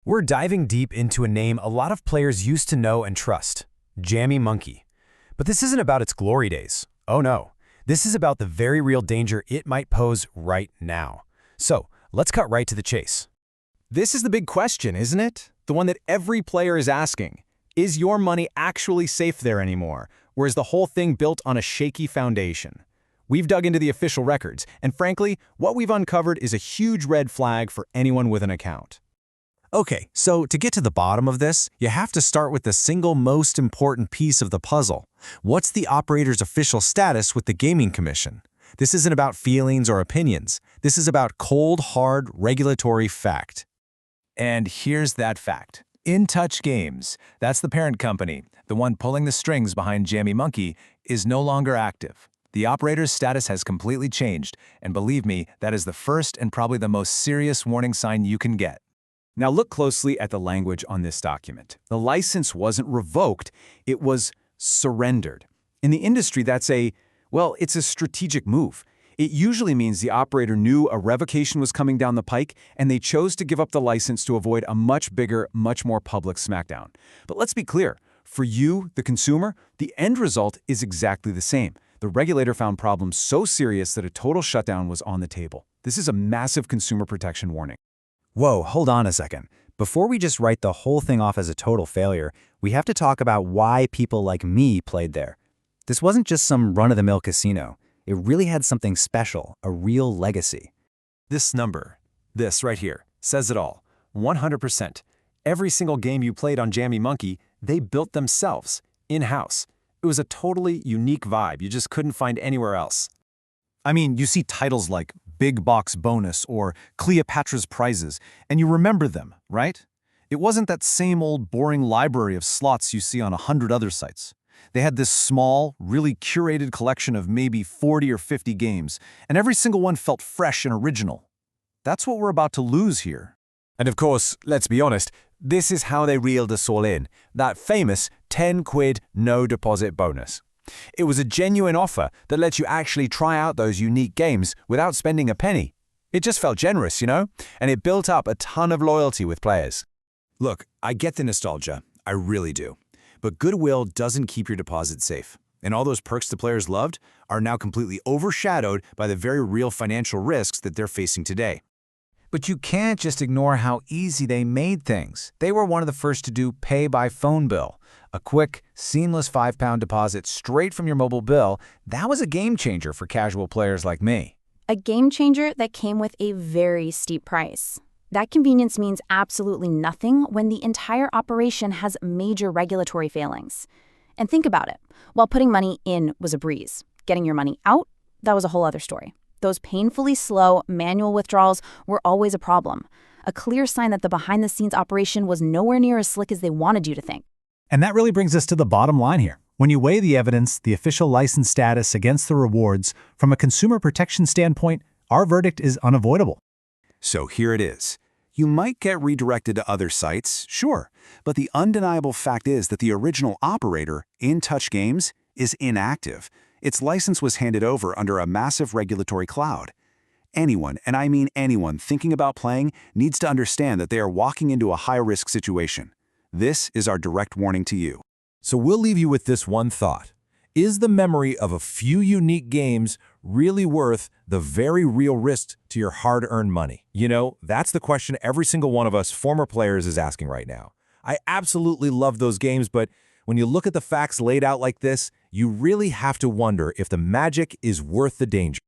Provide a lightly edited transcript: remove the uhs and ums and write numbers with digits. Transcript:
We're diving deep into a name a lot of players used to know and trust, Jammy Monkey. But this isn't about its glory days. Oh no, this is about the very real danger it might pose right now. So, let's cut right to the chase. This is the big question, isn't it? The one that every player is asking. Is your money actually safe there anymore, or is the whole thing built on a shaky foundation? We've dug into the official records, and frankly, what we've uncovered is a huge red flag for anyone with an account. Okay, so to get to the bottom of this, you have to start with the single most important piece of the puzzle. What's the operator's official status with the Gaming Commission? This isn't about feelings or opinions. This is about cold, hard, regulatory fact. And here's that fact. In Touch Games, that's the parent company, the one pulling the strings behind Jammy Monkey, is no longer active. The operator's status has completely changed, and believe me, that is the first and probably the most serious warning sign you can get. Now look closely at the language on this document. The license wasn't revoked, it was surrendered. In the industry, it's a strategic move. It usually means the operator knew a revocation was coming down the pike, and they chose to give up the license to avoid a much bigger, much more public smackdown. But let's be clear, for you, the consumer, the end result is exactly the same. The regulator found problems so serious that a total shutdown was on the table. This is a massive consumer protection warning. Whoa, hold on a second. Before we just write the whole thing off as a total failure, we have to talk about why people like me played there. This wasn't just some run-of-the-mill casino. It really had something special, a real legacy. This number, this right here, says it all. 100%. Every single game you played on Jammy Monkey, they built themselves, in-house. It was a totally unique vibe you just couldn't find anywhere else. I mean, you see titles like Big Box Bonus or Cleopatra's Prizes, and you remember them, right? It wasn't that same old boring library of slots you see on 100 other sites. They had this small, really curated collection of maybe 40 or 50 games, and every single one felt fresh and original. That's what we're about to lose here. And of course, let's be honest, this is how they reeled us all in. That famous 10 quid no deposit bonus. It was a genuine offer that lets you actually try out those unique games without spending a penny. It just felt generous, you know? And it built up a ton of loyalty with players. Look, I get the nostalgia. I really do. But goodwill doesn't keep your deposit safe. And all those perks the players loved are now completely overshadowed by the very real financial risks that they're facing today. But you can't just ignore how easy they made things. They were one of the first to do pay by phone bill. A quick, seamless £5 deposit straight from your mobile bill, that was a game changer for casual players like me. A game changer that came with a very steep price. That convenience means absolutely nothing when the entire operation has major regulatory failings. And think about it. While putting money in was a breeze, getting your money out, that was a whole other story. Those painfully slow, manual withdrawals were always a problem. A clear sign that the behind-the-scenes operation was nowhere near as slick as they wanted you to think. And that really brings us to the bottom line here. When you weigh the evidence, the official license status against the rewards, from a consumer protection standpoint, our verdict is unavoidable. So here it is. You might get redirected to other sites, sure, but the undeniable fact is that the original operator, In Touch Games, is inactive. Its license was handed over under a massive regulatory cloud. Anyone, and I mean anyone, thinking about playing needs to understand that they are walking into a high-risk situation. This is our direct warning to you. So we'll leave you with this one thought. Is the memory of a few unique games really worth the very real risk to your hard-earned money? You know, that's the question every single one of us former players is asking right now. I absolutely love those games, but when you look at the facts laid out like this, you really have to wonder if the magic is worth the danger.